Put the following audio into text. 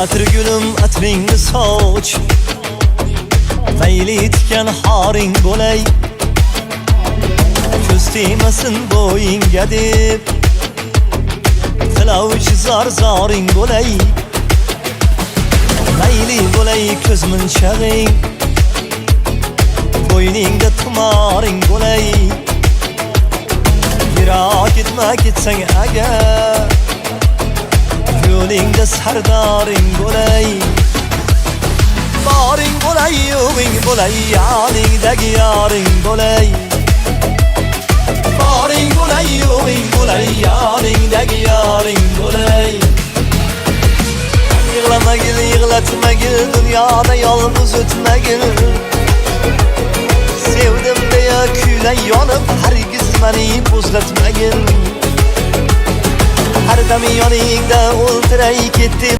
Atır gülüm atringni soch, mayli tikan haring bo'lay. Ko'z tegmasin bo'yingga deb, tilovchi zor-zoring bo'lay. Mayli bo'lay ko'z munchag'ing, bo'yningda tumoring bo'lay. Yiroq ketma ketsang agar, yo'lingda sardoring bo'lay. Boring bo'lay, yo'g'ing bo'lay, yoningdagi yoring bo'lay. Boring bo'lay, yo'g'ing bo'lay, yoningdagi yoring bo'lay. Yig'lamagil, yig'latmagil, dunyoda yolg'iz o'tmagil. Sevdim deya kuylay yonib, hargiz meni bo'zlatmagil. Har dam yoningda o'ltiray ketdim.